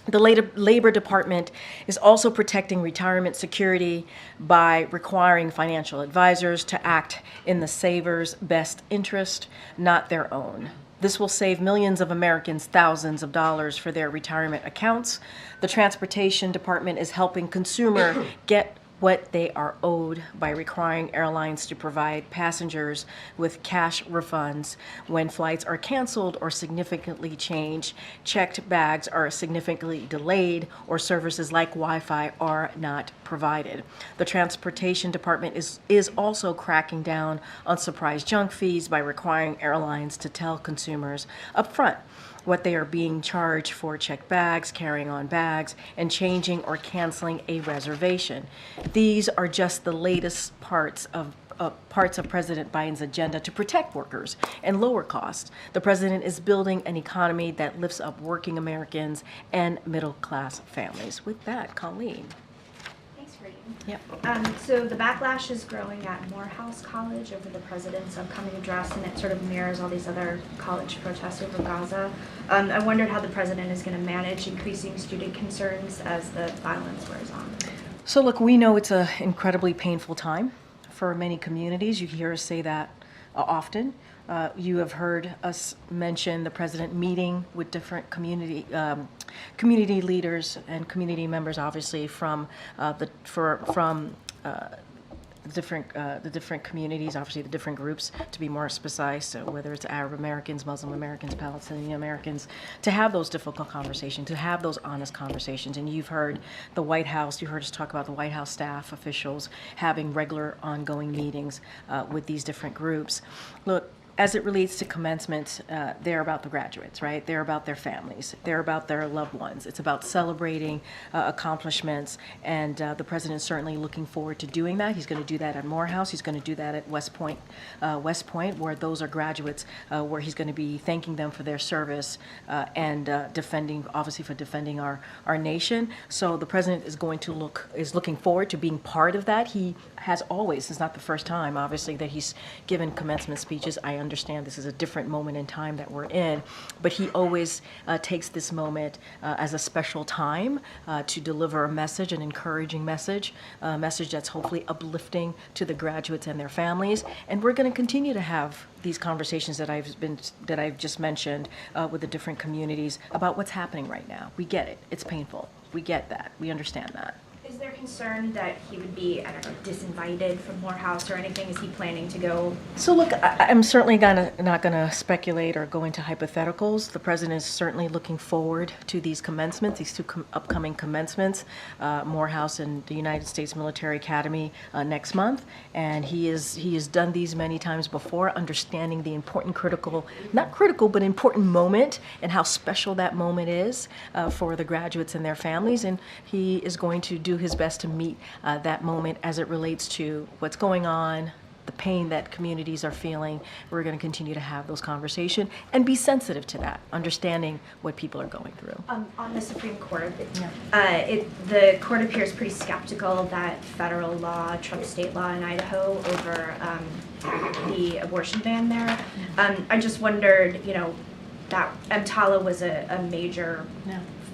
The Labor Department is also protecting retirement security by requiring financial advisors to act in the saver's best interest, not their own. This will save millions of Americans thousands of dollars for their retirement accounts. The Transportation Department is helping consumers get what they are owed by requiring airlines to provide passengers with cash refunds when flights are canceled or significantly changed, checked bags are significantly delayed, or services like Wi-Fi are not provided. The Transportation Department is also cracking down on surprise junk fees by requiring airlines to tell consumers upfront what they are being charged for checked bags, carrying on bags, and changing or canceling a reservation. These are just the latest parts of President Biden's agenda to protect workers and lower costs. The president is building an economy that lifts up working Americans and middle-class families. With that, Colleen. Thanks, Karine. Yep. So the backlash is growing at Morehouse College over the president's upcoming address, and it sort of mirrors all these other college protests over Gaza. I wondered how the president is going to manage increasing student concerns as the violence wears on. So look, we know it's an incredibly painful time for many communities. You hear us say that often. You have heard us mention the president meeting with different community leaders and community members, obviously from the different communities, obviously the different groups, to be more precise, so whether it's Arab Americans, Muslim Americans, Palestinian Americans, to have those difficult conversations, to have those honest conversations. And you've heard the White House, you heard us talk about the White House staff officials having regular ongoing meetings with these different groups. Look, as it relates to commencement, they're about the graduates, right? They're about their families. They're about their loved ones. It's about celebrating accomplishments, and the president's certainly looking forward to doing that. He's going to do that at Morehouse. He's going to do that at West Point, where those are graduates, where he's going to be thanking them for their service and defending our nation. So the president is looking forward to being part of that. He has always. It's not the first time, obviously, that he's given commencement speeches. I understand this is a different moment in time that we're in, but he always takes this moment as a special time to deliver a message, an encouraging message, a message that's hopefully uplifting to the graduates and their families. And we're going to continue to have these conversations that I've just mentioned with the different communities about what's happening right now. We get it. It's painful. We get that. We understand that. Is there concern that he would be, I don't know, disinvited from Morehouse or anything? Is he planning to go? So look, I'm certainly not going to speculate or go into hypotheticals. The president is certainly looking forward to these commencements, these two upcoming commencements, Morehouse and the United States Military Academy next month. And he has done these many times before, understanding the important but important moment and how special that moment is for the graduates and their families. And he is going to do his best to meet that moment as it relates to what's going on, the pain that communities are feeling. We're going to continue to have those conversations and be sensitive to that, understanding what people are going through. On the Supreme Court, the court appears pretty skeptical that federal law trumps state law in Idaho over the abortion ban there. I just wondered, that EMTALA was a major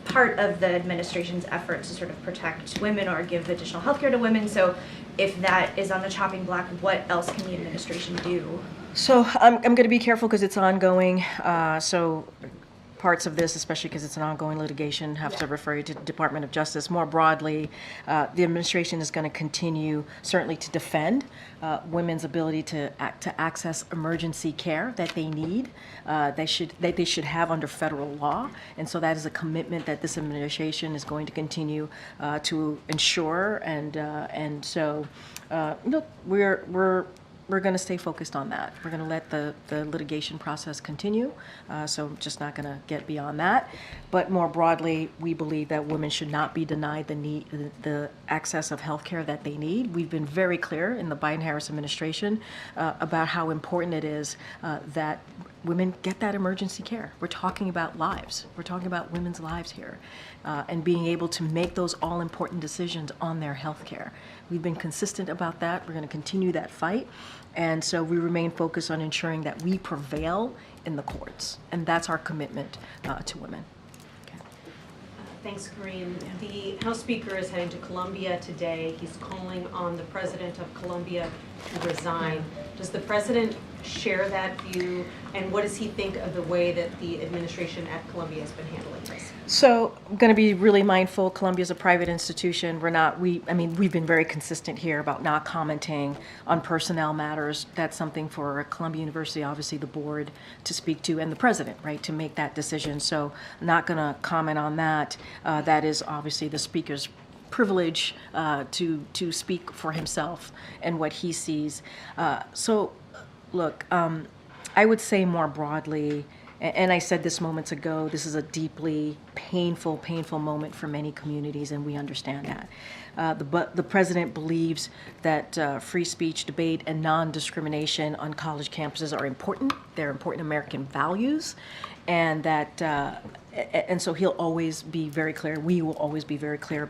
part of the administration's effort to sort of protect women or give additional health care to women. So if that is on the chopping block, what else can the administration do? So I'm going to be careful because it's ongoing. So parts of this, especially because it's an ongoing litigation, have to refer you to the Department of Justice. More broadly, the administration is going to continue certainly to defend women's ability to access emergency care that they need, they should have under federal law. And so that is a commitment that this administration is going to continue to ensure. And so, look, we're going to stay focused on that. We're going to let the litigation process continue, so I'm just not going to get beyond that. But more broadly, we believe that women should not be denied the access of health care that they need. We've been very clear in the Biden-Harris administration about how important it is that women get that emergency care. We're talking about lives. We're talking about women's lives here, and being able to make those all-important decisions on their health care. We've been consistent about that. We're going to continue that fight. And so we remain focused on ensuring that we prevail in the courts. And that's our commitment to women. Thanks, Karine. The House Speaker is heading to Colombia today. He's calling on the President of Colombia to resign. Does the President share that view, and what does he think of the way that the administration at Colombia has been handling this? So I'm going to be really mindful. Columbia is a private institution. We've been very consistent here about not commenting on personnel matters. That's something for Columbia University, obviously the board to speak to, and the president, right, to make that decision. So I'm not going to comment on that. That is obviously the speaker's privilege to speak for himself and what he sees. Look, I would say more broadly, and I said this moments ago, this is a deeply painful moment for many communities, and we understand that. The president believes that free speech, debate, and non-discrimination on college campuses are important. They're important American values, and and so he'll always be very clear. We will always be very clear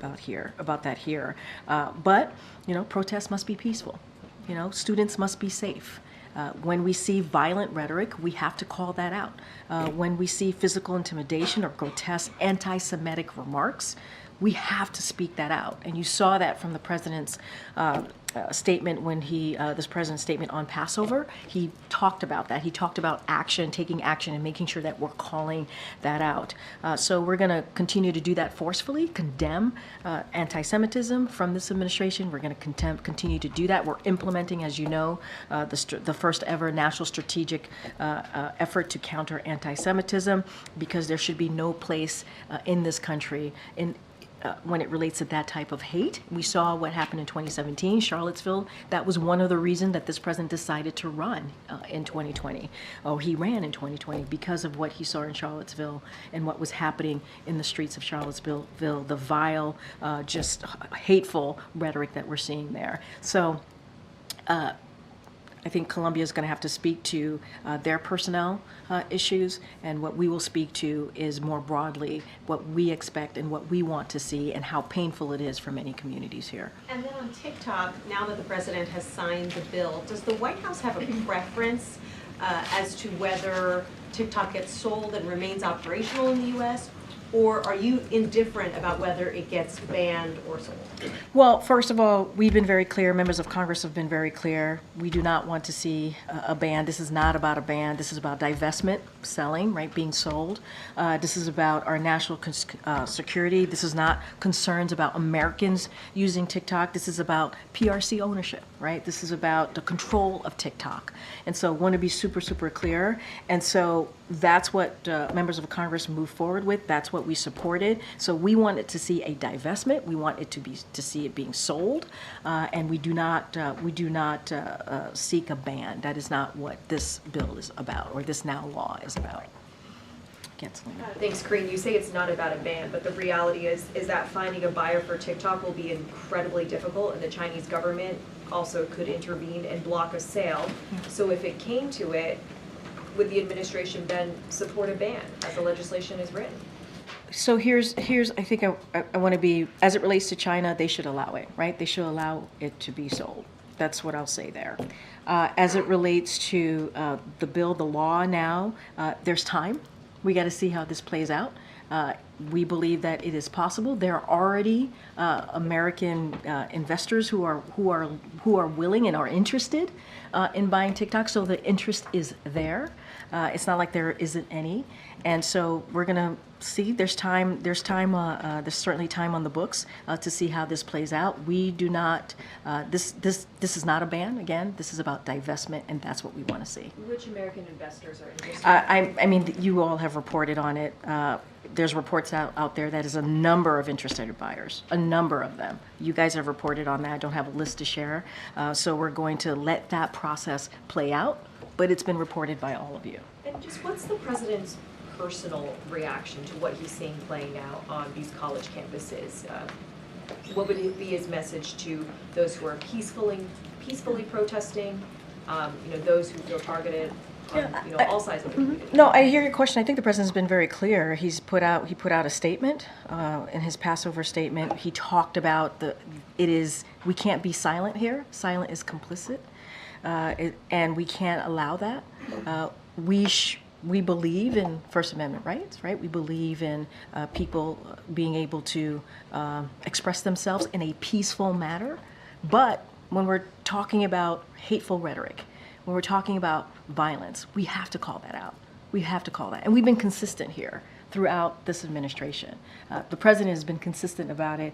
about that here. But protests must be peaceful. Students must be safe. When we see violent rhetoric, we have to call that out. When we see physical intimidation or grotesque anti-Semitic remarks, we have to speak that out. And you saw that from the president's statement when this president's statement on Passover. He talked about that. He talked about taking action and making sure that we're calling that out. So we're going to continue to do that forcefully, condemn anti-Semitism from this administration. We're going to continue to do that. We're implementing, as you know, the first ever national strategic effort to counter anti-Semitism, because there should be no place in this country when it relates to that type of hate. We saw what happened in 2017, Charlottesville. That was one of the reasons that this president decided to run in 2020. He ran in 2020 because of what he saw in Charlottesville and what was happening in the streets of Charlottesville, the vile, just hateful rhetoric that we're seeing there. So I think Columbia is going to have to speak to their personnel issues, and what we will speak to is more broadly what we expect and what we want to see and how painful it is for many communities here. And then on TikTok, now that the president has signed the bill, does the White House have a preference as to whether TikTok gets sold and remains operational in the U.S., or are you indifferent about whether it gets banned or sold? Well, first of all, we've been very clear. Members of Congress have been very clear. We do not want to see a ban. This is not about a ban. This is about divestment, selling, right, being sold. This is about our national security. This is not concerns about Americans using TikTok. This is about PRC ownership, right? This is about the control of TikTok. And so I want to be super, super clear. And so that's what members of Congress move forward with. That's what we supported. So we wanted to see a divestment. We want it to see it being sold, and we do not seek a ban. That is not what this bill is about, or this now law is about. Thanks, Karine. You say it's not about a ban, but the reality is that finding a buyer for TikTok will be incredibly difficult, and the Chinese government also could intervene and block a sale. So if it came to it, would the administration then support a ban as the legislation is written? So here's I think I want to be, as it relates to China, they should allow it, right? They should allow it to be sold. That's what I'll say there. As it relates to the bill, the law now, there's time. We got to see how this plays out. We believe that it is possible. There are already American investors who are willing and are interested in buying TikTok. So the interest is there. It's not like there isn't any. And so we're gonna see. There's certainly time on the books to see how this plays out. We do not. This is not a ban. Again, this is about divestment, and that's what we want to see. Which American investors are interested? I mean, you all have reported on it. There's reports out there that is a number of interested buyers, a number of them. You guys have reported on that. I don't have a list to share. So we're going to let that process play out, but it's been reported by all of you. And just what's the president's personal reaction to what he's seeing playing out on these college campuses? What would be his message to those who are peacefully protesting, those who feel targeted on all sides of the community? No, I hear your question. I think the president's been very clear. He put out a statement in his Passover statement. He talked about we can't be silent here. Silent is complicit, and we can't allow that. we believe in First Amendment rights, right? We believe in people being able to express themselves in a peaceful manner. But when we're talking about hateful rhetoric, when we're talking about violence, we have to call that out. We have to call that. And we've been consistent here throughout this administration. The president has been consistent about it,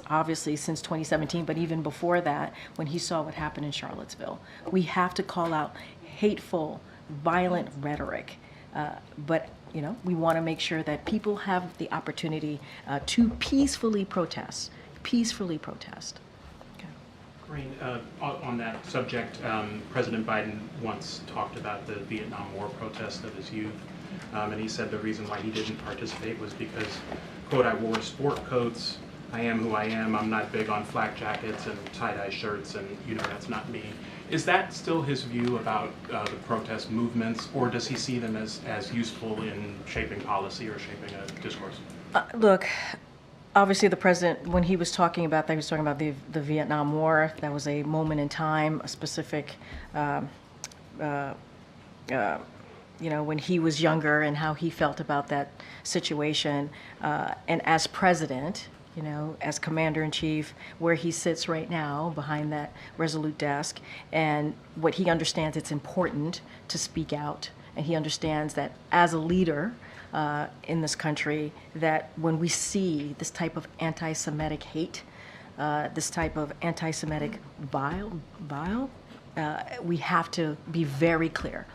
obviously since 2017, but even before that, when he saw what happened in Charlottesville. We have to call out hateful, violent rhetoric. But we want to make sure that people have the opportunity to peacefully protest. Peacefully protest. Karine, on that subject, President Biden once talked about the Vietnam War protests of his youth, and he said the reason why he didn't participate was because, quote, I wore sport coats, I am who I am, I'm not big on flak jackets and tie-dye shirts, and that's not me. Is that still his view about the protest movements, or does he see them as useful in shaping policy or shaping a discourse? Look, obviously the president, when he was talking about that, he was talking about the Vietnam War. That was a moment in time, a specific, when he was younger and how he felt about that situation. And as president, as commander-in-chief, where he sits right now behind that resolute desk, and what he understands, it's important to speak out. And he understands that as a leader in this country, that when we see this type of anti-Semitic hate, this type of anti-Semitic vile, we have to be very clear.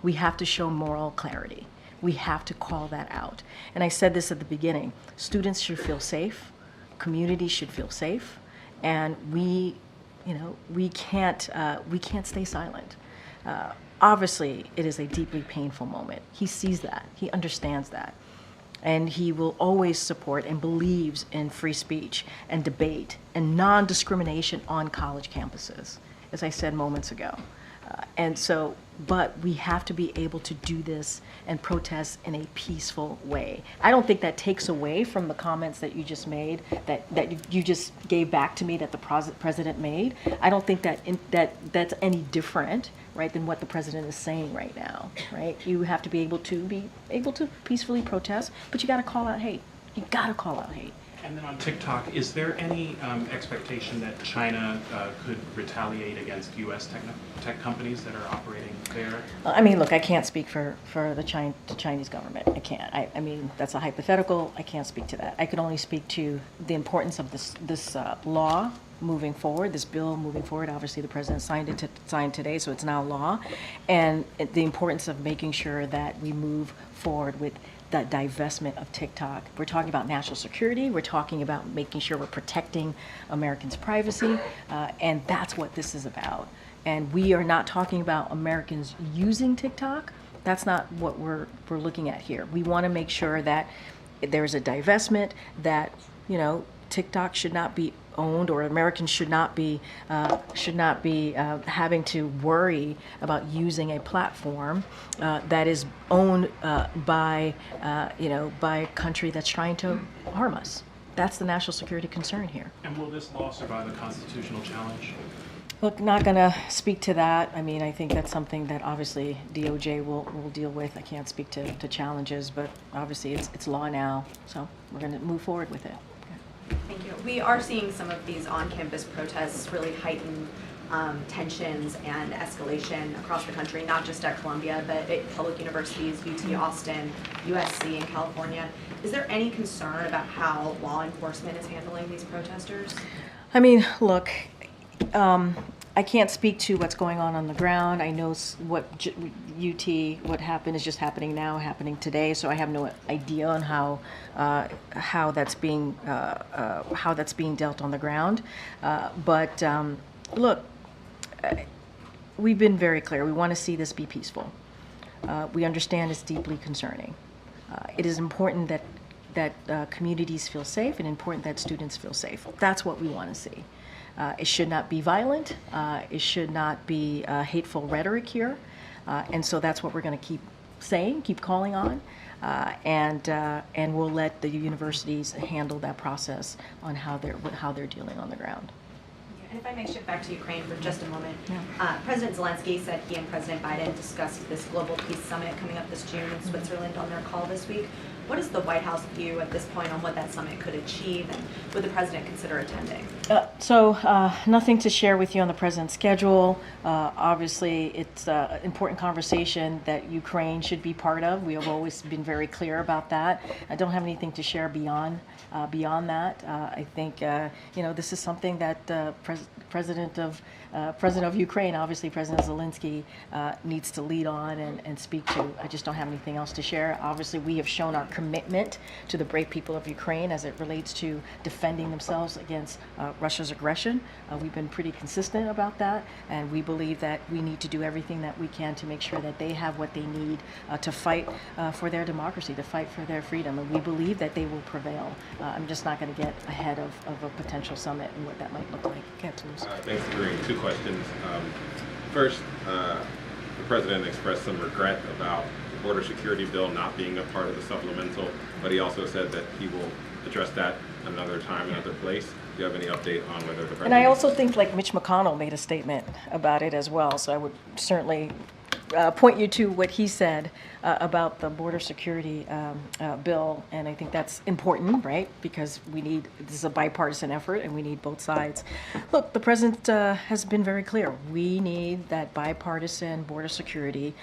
We have to show moral clarity. We have to call that out. And I said this at the beginning, students should feel safe, communities should feel safe, and we can't stay silent. Obviously, it is a deeply painful moment. He sees that, he understands that, and he will always support and believes in free speech and debate and non-discrimination on college campuses, as I said moments ago. But we have to be able to do this and protest in a peaceful way. I don't think that takes away from the comments that you just made, that you just gave back to me that the president made. I don't think that's any different, right, than what the president is saying right now, right? You have to be able to peacefully protest, but you got to call out hate. You got to call out hate. And then on TikTok, is there any expectation that China could retaliate against U.S. tech companies that are operating there? I mean, look, I can't speak for the Chinese government. I can't. I mean, that's a hypothetical. I can't speak to that. I can only speak to the importance of this law moving forward, this bill moving forward. Obviously, the president signed today, so it's now law, and the importance of making sure that we move forward with the divestment of TikTok. We're talking about national security. We're talking about making sure we're protecting Americans' privacy, and that's what this is about. And we are not talking about Americans using TikTok. That's not what we're looking at here. We want to make sure that there's a divestment, that TikTok should not be owned, or Americans should not be having to worry about using a platform that is owned by a country that's trying to harm us. That's the national security concern here. And will this law survive a constitutional challenge? Look, not going to speak to that. I mean, I think that's something that obviously DOJ will deal with. I can't speak to challenges, but obviously it's law now, so we're going to move forward with it. Thank you. We are seeing some of these on-campus protests really heighten tensions and escalation across the country, not just at Columbia, but at public universities, UT Austin, USC in California. Is there any concern about how law enforcement is handling these protesters? I mean, look, I can't speak to what's going on the ground. I know what happened is just happening now, happening today. So I have no idea on how that's being dealt on the ground. But look, we've been very clear. We want to see this be peaceful. We understand it's deeply concerning. It is important that communities feel safe, and important that students feel safe. That's what we want to see. It should not be violent. It should not be hateful rhetoric here. And so that's what we're going to keep saying, keep calling on. And we'll let the universities handle that process on how they're dealing on the ground. And if I may shift back to Ukraine for just a moment. President Zelensky said he and President Biden discussed this global peace summit coming up this June in Switzerland on their call this week. What is the White House view at this point on what that summit could achieve, and would the president consider attending? Nothing to share with you on the president's schedule. Obviously, it's an important conversation that Ukraine should be part of. We have always been very clear about that. I don't have anything to share beyond that. I think this is something that President of Ukraine, obviously President Zelensky, needs to lead on and speak to. I just don't have anything else to share. Obviously, we have shown our commitment to the brave people of Ukraine as it relates to defending themselves against Russia's aggression. We've been pretty consistent about that, and we believe that we need to do everything that we can to make sure that they have what they need to fight for their democracy, to fight for their freedom, and we believe that they will prevail. I'm just not going to get ahead of a potential summit and what that might look like. Thanks, Karine. Two questions. First, the president expressed some regret about the border security bill not being a part of the supplemental, but he also said that he will address that another time, another place. Do you have any update on whether the president... And I also think like Mitch McConnell made a statement about it as well, so I would certainly point you to what he said about the border security bill, and I think that's important, right? Because this is a bipartisan effort, and we need both sides. Look, the president has been very clear. We need that bipartisan border security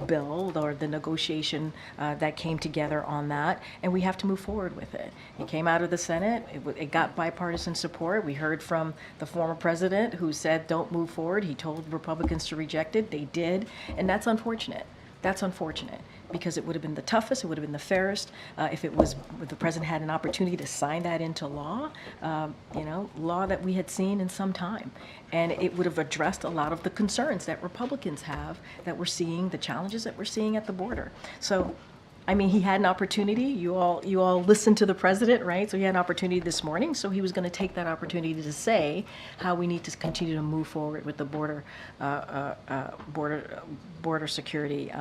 bill, or the negotiation that came together on that, and we have to move forward with it. It came out of the Senate. It got bipartisan support. We heard from the former president who said, don't move forward. He told Republicans to reject it. They did, and that's unfortunate. That's unfortunate because it would have been the toughest, it would have been the fairest if the president had an opportunity to sign that into law, law that we had seen in some time. And it would have addressed a lot of the concerns that Republicans have that we're seeing, the challenges that we're seeing at the border. So, I mean, he had an opportunity. You all listened to the president, right? So he had an opportunity this morning. So he was going to take that opportunity to say how we need to continue to move forward with the border security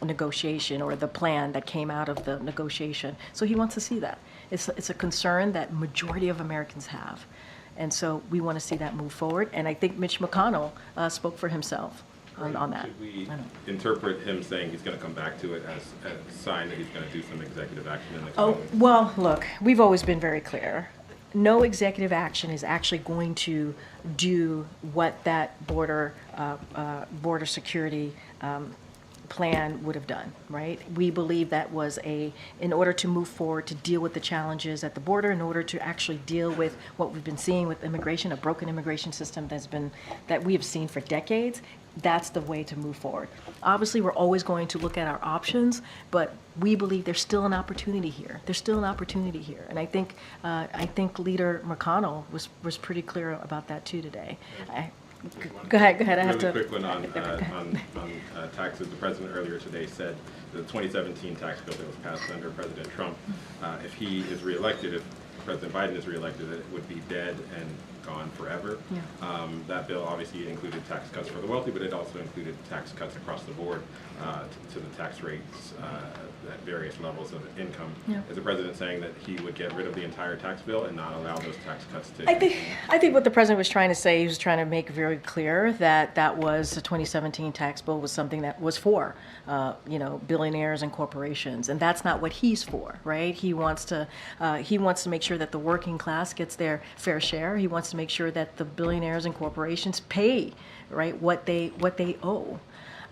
negotiation, or the plan that came out of the negotiation. So he wants to see that. It's a concern that majority of Americans have, and so we want to see that move forward. And I think Mitch McConnell spoke for himself on that. Should we interpret him saying he's going to come back to it as a sign that he's going to do some executive action in the coming weeks? Well, look, we've always been very clear. No executive action is actually going to do what that border security plan would have done, right? We believe that was in order to move forward, to deal with the challenges at the border, in order to actually deal with what we've been seeing with immigration, a broken immigration system that we have seen for decades. That's the way to move forward. Obviously, we're always going to look at our options, but we believe there's still an opportunity here. There's still an opportunity here, and I think Leader McConnell was pretty clear about that too today. Go ahead. I have to. Really quick one on taxes. The president earlier today said the 2017 tax bill that was passed under President Trump, if he is reelected, if President Biden is reelected, that it would be dead and gone forever. Yeah. That bill obviously included tax cuts for the wealthy, but it also included tax cuts across the board to the tax rates at various levels of income. Yeah. Is the president saying that he would get rid of the entire tax bill and not allow those tax cuts to? I think what the president was trying to say, he was trying to make very clear that was the 2017 tax bill was something that was for billionaires and corporations, and that's not what he's for, right? He wants to make sure that the working class gets their fair share. He wants to make sure that the billionaires and corporations pay, right, what they owe.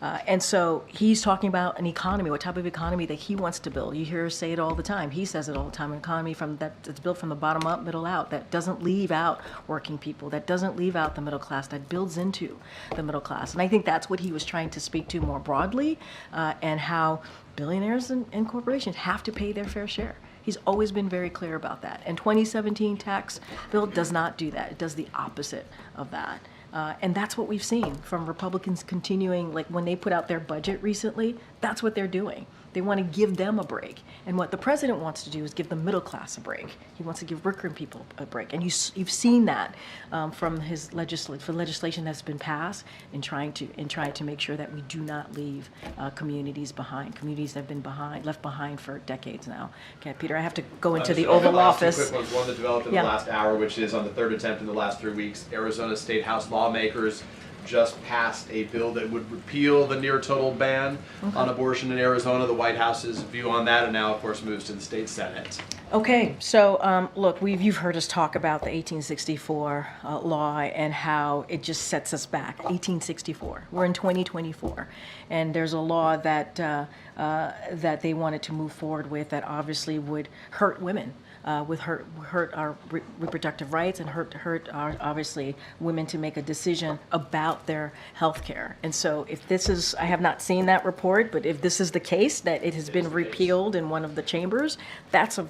And so he's talking about an economy, what type of economy that he wants to build. You hear us say it all the time. He says it all the time, an economy that's built from the bottom up, middle out, that doesn't leave out working people, that doesn't leave out the middle class, that builds into the middle class. And I think that's what he was trying to speak to more broadly, and how billionaires and corporations have to pay their fair share. He's always been very clear about that. And 2017 tax bill does not do that. It does the opposite of that. And that's what we've seen from Republicans continuing, like when they put out their budget recently, that's what they're doing. They want to give them a break. And what the president wants to do is give the middle class a break. He wants to give working people a break. And you've seen that from his legislation that's been passed in trying to make sure that we do not leave communities behind. Communities that have been left behind for decades now. Okay, Peter, I have to go into the Oval Office. Two quick ones. One that developed in the last hour, which is on the third attempt in the last 3 weeks. Arizona State House lawmakers just passed a bill that would repeal the near total ban on abortion in Arizona. The White House's view on that, and now, of course, moves to the state Senate. Okay, so look, you've heard us talk about the 1864 law and how it just sets us back. 1864. We're in 2024, and there's a law that that they wanted to move forward with that obviously would hurt women. Would hurt our reproductive rights and hurt our, obviously, women to make a decision about their health care. And so if this is, I have not seen that report, but if this is the case, that it has been repealed in one of the chambers, that's a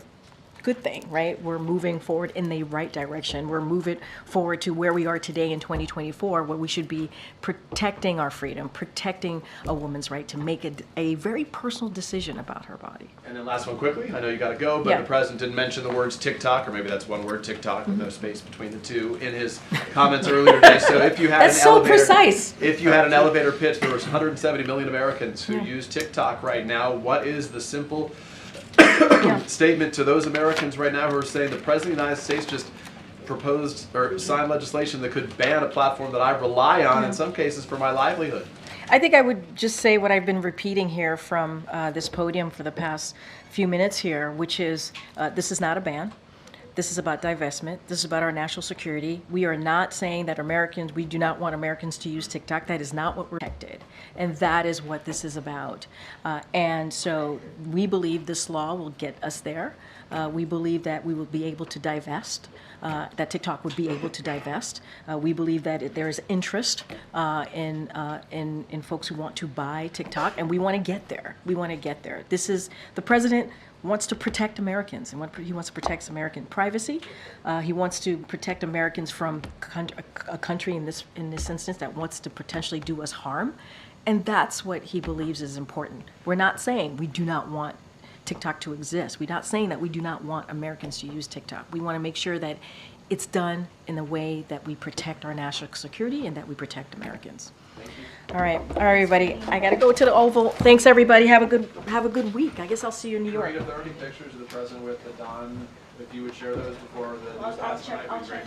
good thing, right? We're moving forward in the right direction. We're moving forward to where we are today in 2024, where we should be protecting our freedom, protecting a woman's right to make a very personal decision about her body. And then last one quickly, I know you got to go, but the president didn't mention the words TikTok, or maybe that's one word, TikTok, with no space between the two, in his comments earlier today. So if you had That's an so elevator, precise. If you had an elevator pitch, there was 170 million Americans who use TikTok right now. What is the simple statement to those Americans right now who are saying the President of the United States just proposed or signed legislation that could ban a platform that I rely on in some cases for my livelihood? I think I would just say what I've been repeating here from this podium for the past few minutes here, which is this is not a ban. This is about divestment. This is about our national security. We are not saying that we do not want Americans to use TikTok. That is not what we're protected. And that is what this is about. And so we believe this law will get us there. We believe that we will be able to divest, that TikTok would be able to divest. We believe that there is interest in folks who want to buy TikTok, and we want to get there. We want to get there. This is, the president wants to protect Americans, and he wants to protect American privacy. He wants to protect Americans from a country in this instance that wants to potentially do us harm, and that's what he believes is important. We're not saying we do not want TikTok to exist. We're not saying that we do not want Americans to use TikTok. We want to make sure that it's done in a way that we protect our national security and that we protect Americans. All right, everybody. I got to go to the Oval. Thanks, everybody. Have a good week. I guess I'll see you in New York. Karine, if there are any pictures of the president with the Don, if you would share those before the news last night, would be great.